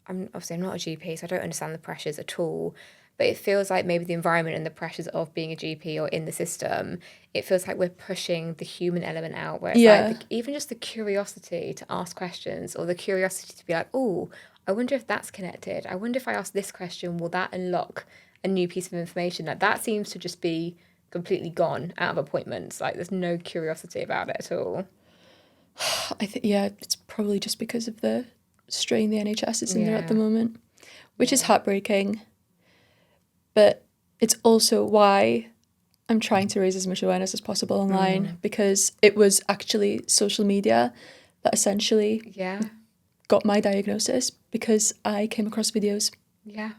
obviously not a GP, so I don't understand the pressures at all. But it feels like maybe the environment and the pressures of being a GP or in the system, it feels like we're pushing the human element out, where it's like even just the curiosity to ask questions, or the curiosity to be like, oh, I wonder if that's connected. I wonder if I ask this question, will that unlock a new piece of information? Like, that seems to just be completely gone out of appointments. Like, there's no curiosity about it at all.
I think, it's probably just because of the strain the NHS is in there at the moment, which is heartbreaking. But it's also why I'm trying to raise as much awareness as possible online, because it was actually social media that essentially got my diagnosis, because I came across videos. Yeah.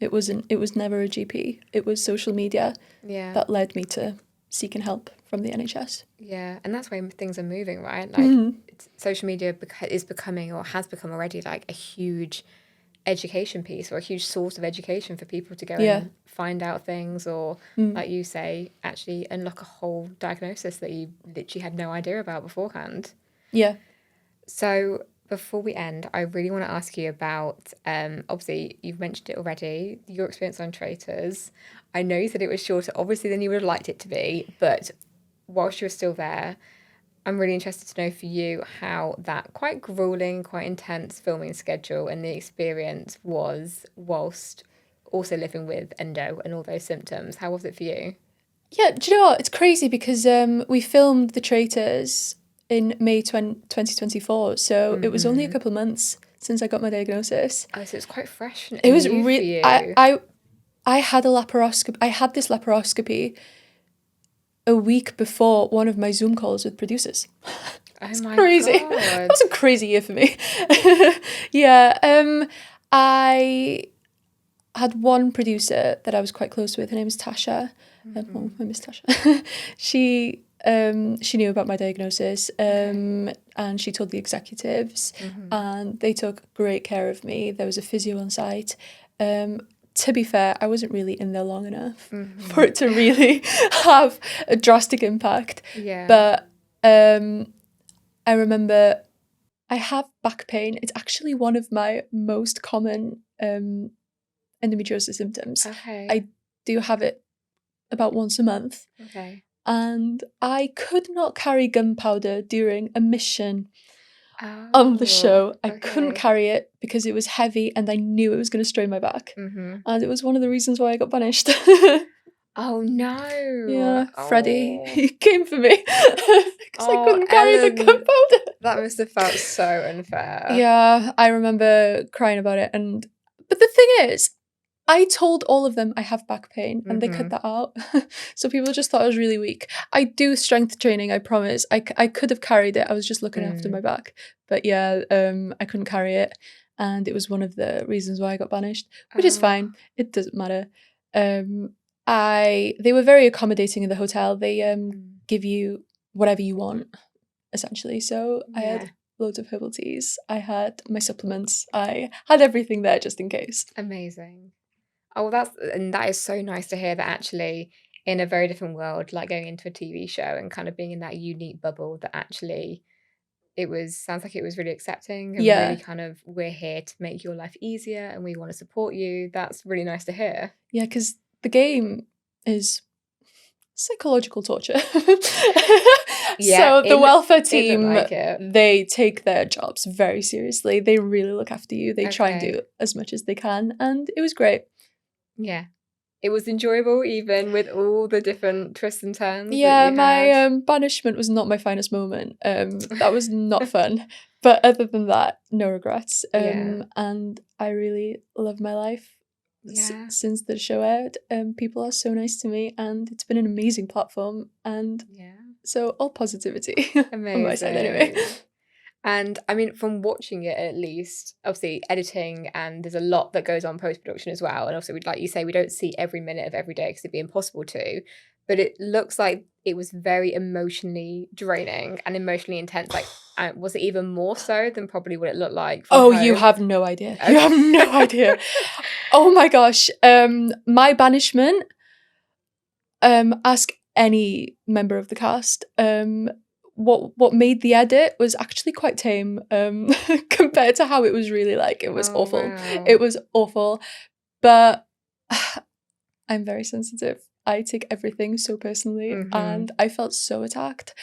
It was never a GP. It was social media that led me to seeking help from the NHS.
Yeah, and that's why things are moving, right? Like social media is becoming, or has become already, like a huge education piece, or a huge source of education for people to go and find out things, or like you say, actually unlock a whole diagnosis that you literally had no idea about beforehand.
Yeah.
So before we end, I really want to ask you about, obviously you've mentioned it already, your experience on Traitors. I know you said it was shorter, obviously, than you would have liked it to be, but whilst you were still there, I'm really interested to know for you how that quite grueling, quite intense filming schedule and the experience was whilst also living with endo and all those symptoms. How was it for you?
Yeah, do you know what? It's crazy because we filmed The Traitors in May 2024, so it was only a couple of months since I got my diagnosis.
Oh, so it's quite fresh and
it was
new for you.
I had a laparoscopy. I had this laparoscopy a week before one of my Zoom calls with producers.
Oh my
crazy.
God.
That was a crazy year for me. Yeah. I had one producer that I was quite close with. Her name is Tasha. Oh, I miss Tasha. She knew about my diagnosis, and she told the executives, and they took great care of me. There was a physio on site. To be fair, I wasn't really in there long enough for it to really have a drastic impact.
Yeah.
But I remember I have back pain. It's actually one of my most common endometriosis symptoms.
Okay.
I do have it about once a month.
Okay.
And I could not carry gunpowder during a mission on the show. I couldn't carry it because it was heavy and I knew it was going to strain my back. And it was one of the reasons why I got banished.
Oh no.
Yeah, Freddie, he came for me because I couldn't carry the gunpowder.
That must have felt so unfair.
Yeah, I remember crying about it. But the thing is, I told all of them I have back pain and they cut that out. So people just thought I was really weak. I do strength training, I promise. I could have carried it. I was just looking after my back. But yeah, I couldn't carry it. And it was one of the reasons why I got banished, which is fine. It doesn't matter. They were very accommodating in the hotel. They give you whatever you want, essentially. So I had loads of herbal teas. I had my supplements. I had everything there just in case.
Amazing. Oh, that is so nice to hear that actually in a very different world, like going into a TV show and kind of being in that unique bubble, that actually sounds like it was really accepting and really kind of, we're here to make your life easier and we want to support you. That's really nice to hear.
Yeah, because the game is psychological torture. So the welfare team, they take their jobs very seriously. They really look after you. They try and do as much as they can. And it was great.
Yeah. It was enjoyable, even with all the different twists and turns.
Yeah, my banishment was not my finest moment. That was not fun. But other than that, no regrets. And I really love my life since the show aired. People are so nice to me, and it's been an amazing platform. And so all positivity on my side, anyway.
And I mean, from watching it, at least, obviously editing, and there's a lot that goes on post-production as well. And also, like you say, we don't see every minute of every day because it'd be impossible to. But it looks like it was very emotionally draining and emotionally intense. Like, was it even more so than probably what it looked like from home?
You have no idea. Okay. You have no idea. Oh my gosh. My banishment, ask any member of the cast, what made the edit was actually quite tame compared to how it was really like. It was awful. Wow. It was awful. But I'm very sensitive. I take everything so personally, and I felt so attacked.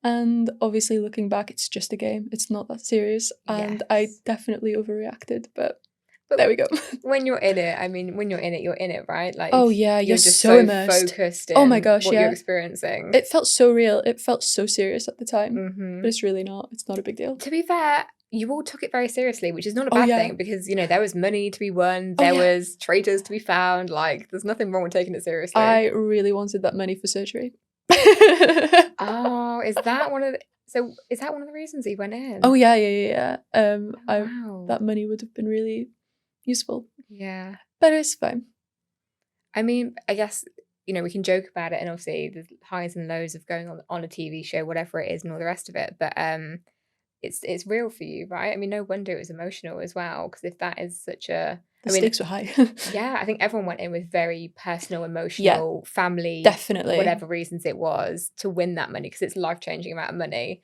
And obviously, looking back, it's just a game. It's not that serious. And I definitely overreacted, but there we go.
When you're in it, I mean, when you're in it, right? Like,
oh yeah, you're just so immersed.
Focused in what you're experiencing.
It felt so real. It felt so serious at the time, but it's really not. It's not a big deal.
To be fair, you all took it very seriously, which is not a bad thing, because, you know, there was money to be won, there was traitors to be found. Like, there's nothing wrong with taking it seriously.
I really wanted that money for surgery.
Oh, is that one of the reasons he went in?
Oh yeah. Wow. That money would have been really useful.
Yeah.
But it's fine.
I mean, I guess, you know, we can joke about it, and obviously the highs and lows of going on a TV show, whatever it is, and all the rest of it. But it's real for you, right? I mean, no wonder it was emotional as well, because if that is such a...
The stakes were high.
Yeah, I think everyone went in with very personal, emotional, family,
definitely,
whatever reasons it was, to win that money, because it's a life-changing amount of money.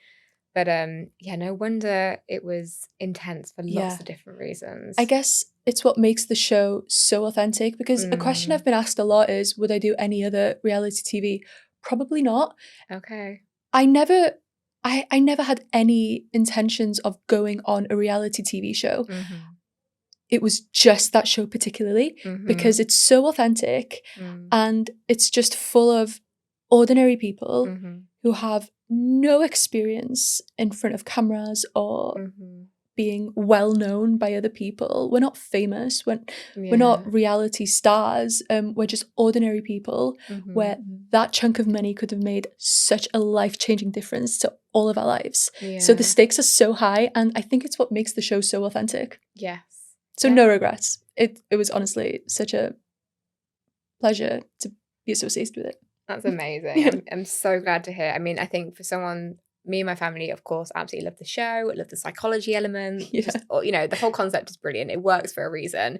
But no wonder it was intense for lots of different reasons.
I guess it's what makes the show so authentic, because a question I've been asked a lot is, would I do any other reality TV? Probably not.
Okay.
I never had any intentions of going on a reality TV show. It was just that show particularly, because it's so authentic and it's just full of ordinary people who have no experience in front of cameras or being well known by other people. We're not famous. We're not reality stars. We're just ordinary people where that chunk of money could have made such a life-changing difference to all of our lives. So the stakes are so high, and I think it's what makes the show so authentic.
Yes.
So no regrets. It was honestly such a pleasure to be associated with it.
That's amazing. I'm so glad to hear. I mean, I think for someone, me and my family, of course, absolutely love the show, love the psychology element. Just, the whole concept is brilliant. It works for a reason.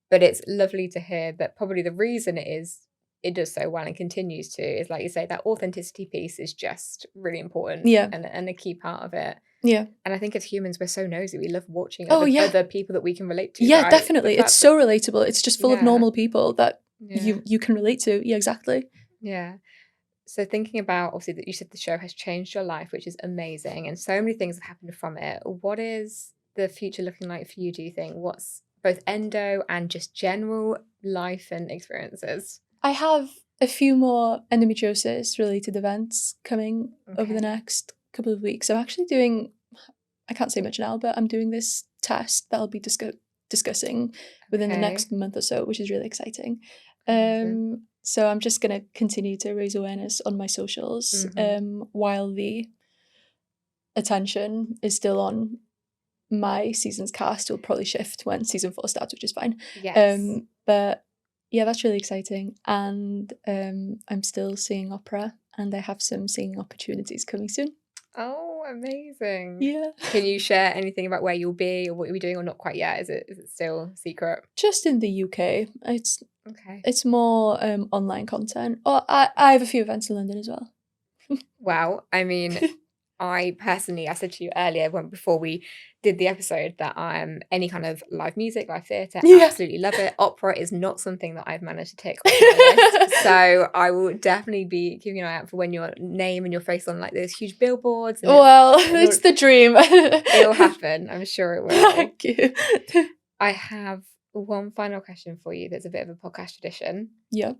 But it's lovely to hear that probably the reason it does so well and continues to, is, like you say, that authenticity piece is just really important and a key part of it.
Yeah.
And I think as humans, we're so nosy. We love watching other people that we can relate to.
Yeah,
right?
definitely. It's so relatable. It's just full of normal people that you can relate to. Yeah, exactly.
Yeah. So thinking about, obviously, that you said the show has changed your life, which is amazing, and so many things have happened from it. What is the future looking like for you, do you think? What's both endo and just general life and experiences?
I have a few more endometriosis related events coming over the next couple of weeks. I'm actually doing, I can't say much now, but I'm doing this test that I'll be discussing within the next month or so, which is really exciting. So I'm just going to continue to raise awareness on my socials while the attention is still on my season's cast. It'll probably shift when season 4 starts, which is fine.
Yes.
But yeah, that's really exciting. And I'm still singing opera, and I have some singing opportunities coming soon.
Oh, amazing.
Yeah.
Can you share anything about where you'll be or what you'll be doing, or not quite yet? Is it still secret?
Just in the UK. It's more online content. Oh, I have a few events in London as well.
Wow. I mean, I said to you earlier before we did the episode that any kind of live music, live theatre, absolutely love it. Opera is not something that I've managed to tick off my list. So I will definitely be keeping an eye out for when your name and your face on like those huge billboards.
It's the dream.
It'll happen. I'm sure it will.
Thank you.
I have one final question for you. There's a bit of a podcast tradition.
Yeah.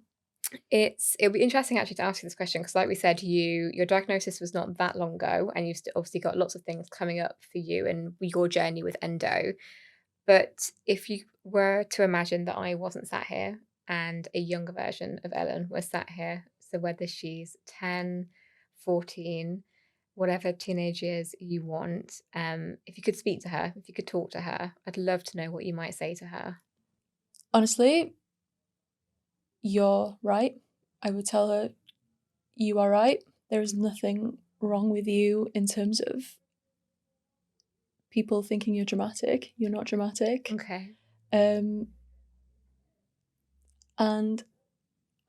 It'll be interesting actually to ask you this question, because like we said, your diagnosis was not that long ago, and you've obviously got lots of things coming up for you and your journey with endo. But if you were to imagine that I wasn't sat here and a younger version of Ellen was sat here, so whether she's 10, 14, whatever teenage years you want, if you could speak to her, if you could talk to her, I'd love to know what you might say to her.
Honestly, you're right. I would tell her, you are right. There is nothing wrong with you in terms of people thinking you're dramatic. You're not dramatic.
Okay.
And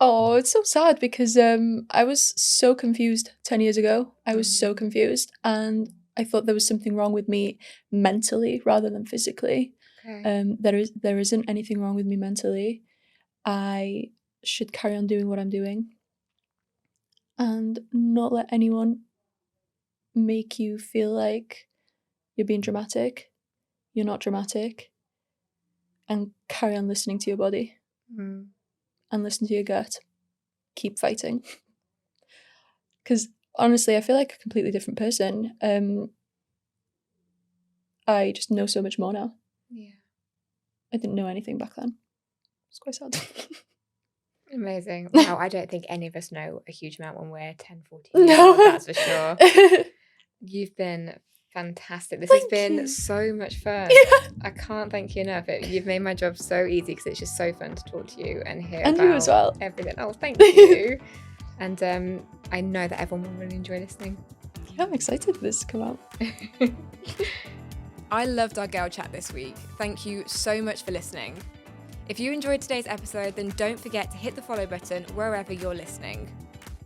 it's so sad, because I was so confused 10 years ago. I was so confused, and I thought there was something wrong with me mentally rather than physically.
Okay.
There isn't anything wrong with me mentally. I should carry on doing what I'm doing and not let anyone make you feel like you're being dramatic. You're not dramatic. And carry on listening to your body and listen to your gut. Keep fighting. Because honestly, I feel like a completely different person. I just know so much more now.
Yeah.
I didn't know anything back then. It's quite sad.
Amazing. Wow, I don't think any of us know a huge amount when we're 10, 14 years old, that's for sure. You've been fantastic. This has been so much fun. Yeah. I can't thank you enough. You've made my job so easy, because it's just so fun to talk to you and hear about
you as well.
Everything. Oh, thank you. And I know that everyone will really enjoy listening.
Yeah, I'm excited for this to come out.
I loved our girl chat this week. Thank you so much for listening. If you enjoyed today's episode, then don't forget to hit the follow button wherever you're listening.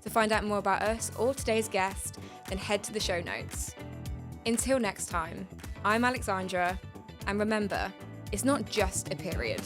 To find out more about us or today's guest, then head to the show notes. Until next time, I'm Alexandra, and remember, it's not just a period.